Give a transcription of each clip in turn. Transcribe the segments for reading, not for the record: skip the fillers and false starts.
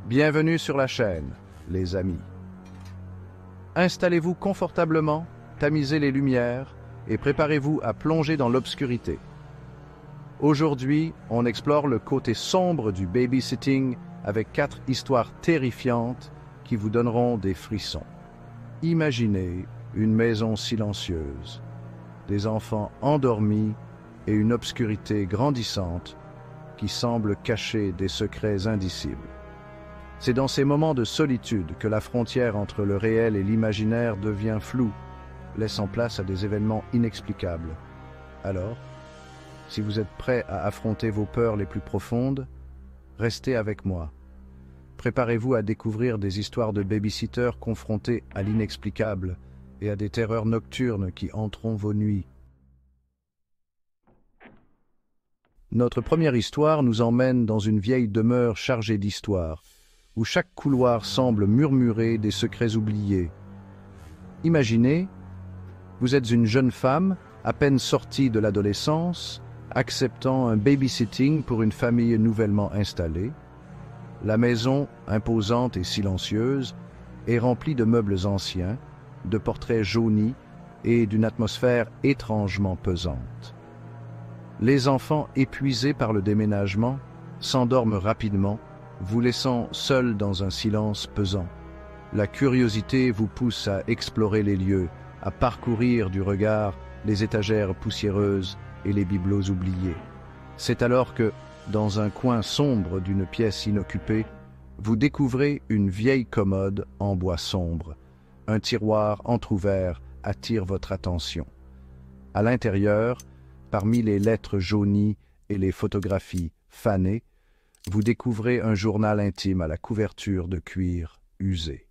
Bienvenue sur la chaîne, les amis. Installez-vous confortablement, tamisez les lumières et préparez-vous à plonger dans l'obscurité. Aujourd'hui, on explore le côté sombre du babysitting avec 4 histoires terrifiantes qui vous donneront des frissons. Imaginez une maison silencieuse, des enfants endormis et une obscurité grandissante qui semble cacher des secrets indicibles. C'est dans ces moments de solitude que la frontière entre le réel et l'imaginaire devient floue, laissant place à des événements inexplicables. Alors, si vous êtes prêt à affronter vos peurs les plus profondes, restez avec moi. Préparez-vous à découvrir des histoires de babysitters confrontés à l'inexplicable et à des terreurs nocturnes qui hanteront vos nuits. Notre première histoire nous emmène dans une vieille demeure chargée d'histoires, où chaque couloir semble murmurer des secrets oubliés. Imaginez, vous êtes une jeune femme, à peine sortie de l'adolescence, acceptant un babysitting pour une famille nouvellement installée. La maison, imposante et silencieuse, est remplie de meubles anciens, de portraits jaunis et d'une atmosphère étrangement pesante. Les enfants, épuisés par le déménagement, s'endorment rapidement, vous laissant seul dans un silence pesant. La curiosité vous pousse à explorer les lieux, à parcourir du regard les étagères poussiéreuses et les bibelots oubliés. C'est alors que, dans un coin sombre d'une pièce inoccupée, vous découvrez une vieille commode en bois sombre. Un tiroir entrouvert attire votre attention. À l'intérieur, parmi les lettres jaunies et les photographies fanées, vous découvrez un journal intime à la couverture de cuir usé.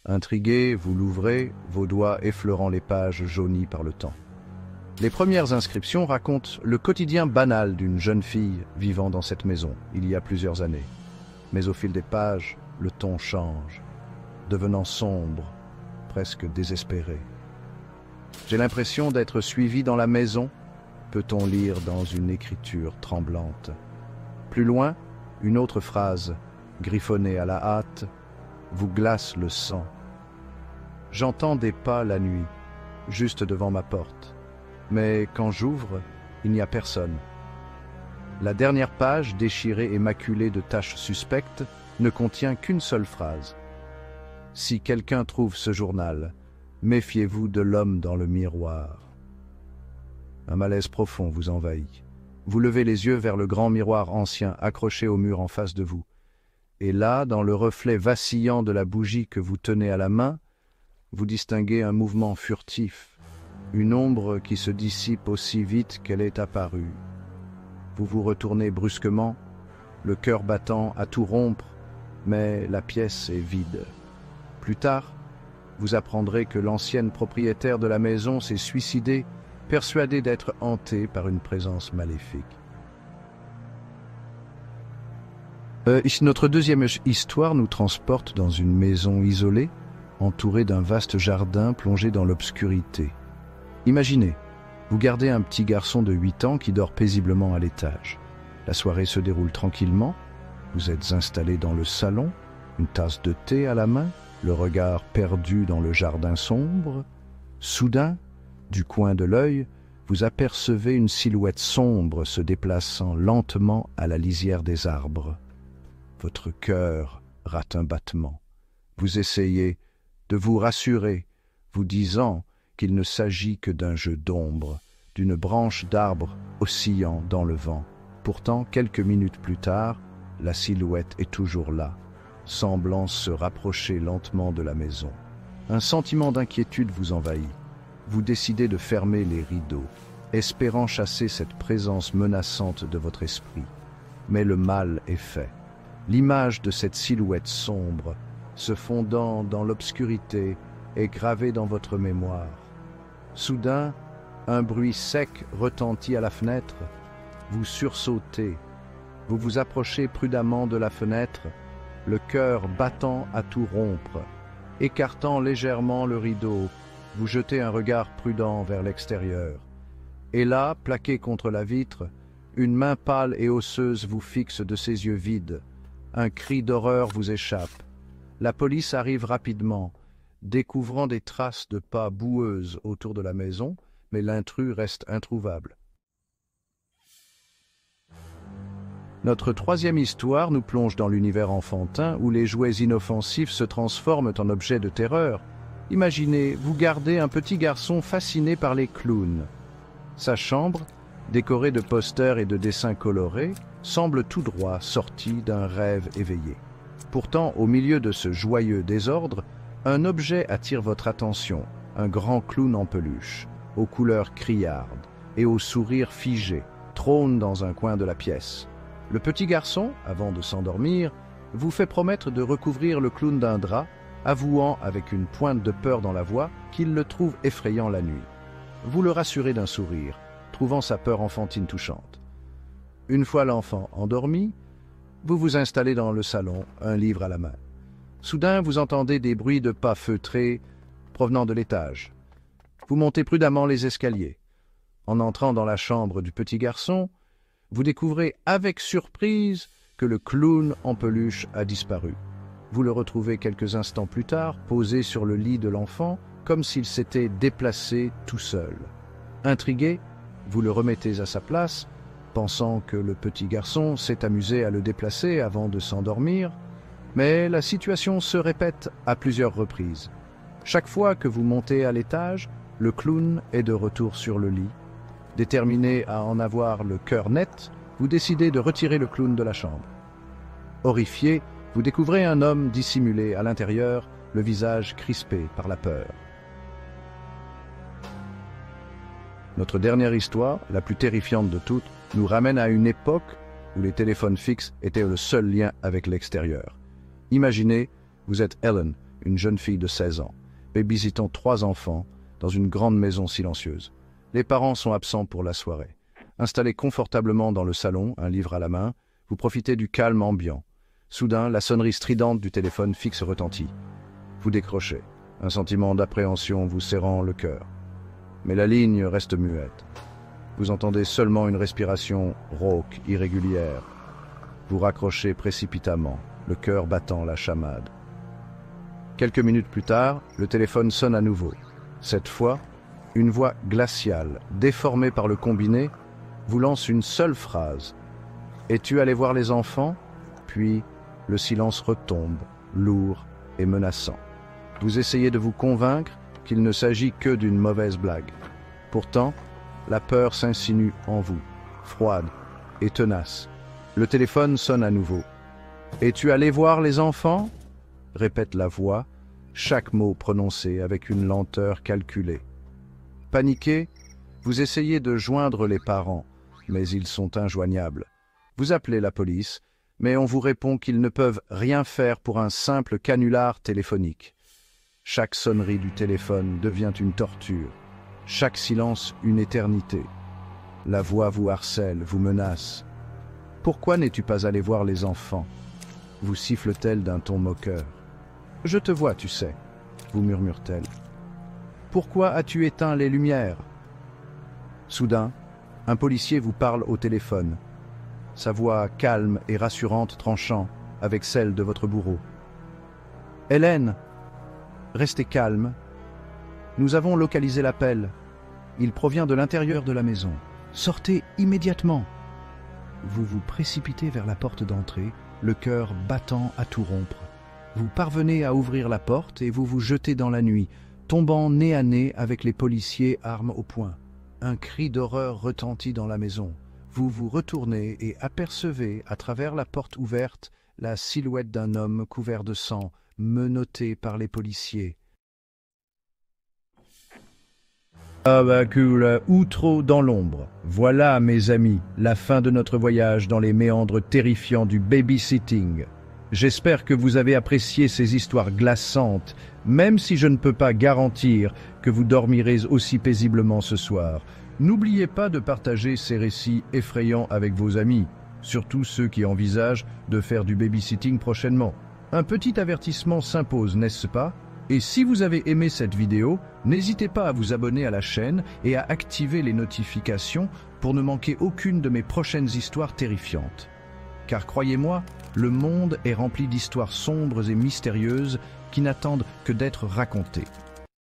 Intrigué, vous l'ouvrez, vos doigts effleurant les pages jaunies par le temps. Les premières inscriptions racontent le quotidien banal d'une jeune fille vivant dans cette maison, il y a plusieurs années. Mais au fil des pages, le ton change, devenant sombre, presque désespéré. J'ai l'impression d'être suivi dans la maison, peut-on lire dans une écriture tremblante. Plus loin, une autre phrase, griffonnée à la hâte, vous glace le sang. J'entends des pas la nuit, juste devant ma porte. Mais quand j'ouvre, il n'y a personne. La dernière page, déchirée et maculée de taches suspectes, ne contient qu'une seule phrase. Si quelqu'un trouve ce journal, méfiez-vous de l'homme dans le miroir. Un malaise profond vous envahit. Vous levez les yeux vers le grand miroir ancien accroché au mur en face de vous. Et là, dans le reflet vacillant de la bougie que vous tenez à la main, vous distinguez un mouvement furtif, une ombre qui se dissipe aussi vite qu'elle est apparue. Vous vous retournez brusquement, le cœur battant à tout rompre, mais la pièce est vide. Plus tard, vous apprendrez que l'ancienne propriétaire de la maison s'est suicidée, persuadée d'être hantée par une présence maléfique. Notre deuxième histoire nous transporte dans une maison isolée, entourée d'un vaste jardin plongé dans l'obscurité. Imaginez, vous gardez un petit garçon de 8 ans qui dort paisiblement à l'étage. La soirée se déroule tranquillement, vous êtes installé dans le salon, une tasse de thé à la main, le regard perdu dans le jardin sombre. Soudain, du coin de l'œil, vous apercevez une silhouette sombre se déplaçant lentement à la lisière des arbres. Votre cœur rate un battement. Vous essayez de vous rassurer, vous disant qu'il ne s'agit que d'un jeu d'ombre, d'une branche d'arbre oscillant dans le vent. Pourtant, quelques minutes plus tard, la silhouette est toujours là, semblant se rapprocher lentement de la maison. Un sentiment d'inquiétude vous envahit. Vous décidez de fermer les rideaux, espérant chasser cette présence menaçante de votre esprit. Mais le mal est fait. L'image de cette silhouette sombre, se fondant dans l'obscurité, est gravée dans votre mémoire. Soudain, un bruit sec retentit à la fenêtre. Vous sursautez. Vous vous approchez prudemment de la fenêtre, le cœur battant à tout rompre. Écartant légèrement le rideau, vous jetez un regard prudent vers l'extérieur. Et là, plaqué contre la vitre, une main pâle et osseuse vous fixe de ses yeux vides. Un cri d'horreur vous échappe. La police arrive rapidement, découvrant des traces de pas boueuses autour de la maison, mais l'intrus reste introuvable. Notre troisième histoire nous plonge dans l'univers enfantin où les jouets inoffensifs se transforment en objets de terreur. Imaginez, vous gardez un petit garçon fasciné par les clowns. Sa chambre, décorée de posters et de dessins colorés, semble tout droit sortie d'un rêve éveillé. Pourtant, au milieu de ce joyeux désordre, un objet attire votre attention, un grand clown en peluche, aux couleurs criardes et au sourire figé, trône dans un coin de la pièce. Le petit garçon, avant de s'endormir, vous fait promettre de recouvrir le clown d'un drap, avouant avec une pointe de peur dans la voix qu'il le trouve effrayant la nuit. Vous le rassurez d'un sourire, trouvant sa peur enfantine touchante. Une fois l'enfant endormi, vous vous installez dans le salon, un livre à la main. Soudain, vous entendez des bruits de pas feutrés provenant de l'étage. Vous montez prudemment les escaliers. En entrant dans la chambre du petit garçon, vous découvrez avec surprise que le clown en peluche a disparu. Vous le retrouvez quelques instants plus tard, posé sur le lit de l'enfant, comme s'il s'était déplacé tout seul. Intrigué, vous le remettez à sa place, pensant que le petit garçon s'est amusé à le déplacer avant de s'endormir, mais la situation se répète à plusieurs reprises. Chaque fois que vous montez à l'étage, le clown est de retour sur le lit. Déterminé à en avoir le cœur net, vous décidez de retirer le clown de la chambre. Horrifié, vous découvrez un homme dissimulé à l'intérieur, le visage crispé par la peur. Notre dernière histoire, la plus terrifiante de toutes, nous ramène à une époque où les téléphones fixes étaient le seul lien avec l'extérieur. Imaginez, vous êtes Ellen, une jeune fille de 16 ans, babysittant 3 enfants dans une grande maison silencieuse. Les parents sont absents pour la soirée. Installés confortablement dans le salon, un livre à la main, vous profitez du calme ambiant. Soudain, la sonnerie stridente du téléphone fixe retentit. Vous décrochez, un sentiment d'appréhension vous serrant le cœur. Mais la ligne reste muette. Vous entendez seulement une respiration rauque, irrégulière. Vous raccrochez précipitamment, le cœur battant la chamade. Quelques minutes plus tard, le téléphone sonne à nouveau. Cette fois, une voix glaciale, déformée par le combiné, vous lance une seule phrase. « Es-tu allé voir les enfants ?» Puis, le silence retombe, lourd et menaçant. Vous essayez de vous convaincre qu'il ne s'agit que d'une mauvaise blague. Pourtant, la peur s'insinue en vous, froide et tenace. Le téléphone sonne à nouveau. « Es-tu allé voir les enfants ?» répète la voix, chaque mot prononcé avec une lenteur calculée. Paniqué, vous essayez de joindre les parents, mais ils sont injoignables. Vous appelez la police, mais on vous répond qu'ils ne peuvent rien faire pour un simple canular téléphonique. Chaque sonnerie du téléphone devient une torture, chaque silence une éternité. La voix vous harcèle, vous menace. « Pourquoi n'es-tu pas allé voir les enfants ?» vous siffle-t-elle d'un ton moqueur. « Je te vois, tu sais, » vous murmure-t-elle. « Pourquoi as-tu éteint les lumières ?» Soudain, un policier vous parle au téléphone. Sa voix calme et rassurante tranchant avec celle de votre bourreau. « Hélène, restez calme. Nous avons localisé l'appel. Il provient de l'intérieur de la maison. Sortez immédiatement. » Vous vous précipitez vers la porte d'entrée, le cœur battant à tout rompre. Vous parvenez à ouvrir la porte et vous vous jetez dans la nuit, tombant nez à nez avec les policiers, armes au poing. Un cri d'horreur retentit dans la maison. Vous vous retournez et apercevez, à travers la porte ouverte, la silhouette d'un homme couvert de sang, menotté par les policiers. Abacule, outro dans l'ombre. Voilà, mes amis, la fin de notre voyage dans les méandres terrifiants du babysitting. J'espère que vous avez apprécié ces histoires glaçantes, même si je ne peux pas garantir que vous dormirez aussi paisiblement ce soir. N'oubliez pas de partager ces récits effrayants avec vos amis, surtout ceux qui envisagent de faire du babysitting prochainement. Un petit avertissement s'impose, n'est-ce pas? Et si vous avez aimé cette vidéo, n'hésitez pas à vous abonner à la chaîne et à activer les notifications pour ne manquer aucune de mes prochaines histoires terrifiantes. Car croyez-moi, le monde est rempli d'histoires sombres et mystérieuses qui n'attendent que d'être racontées.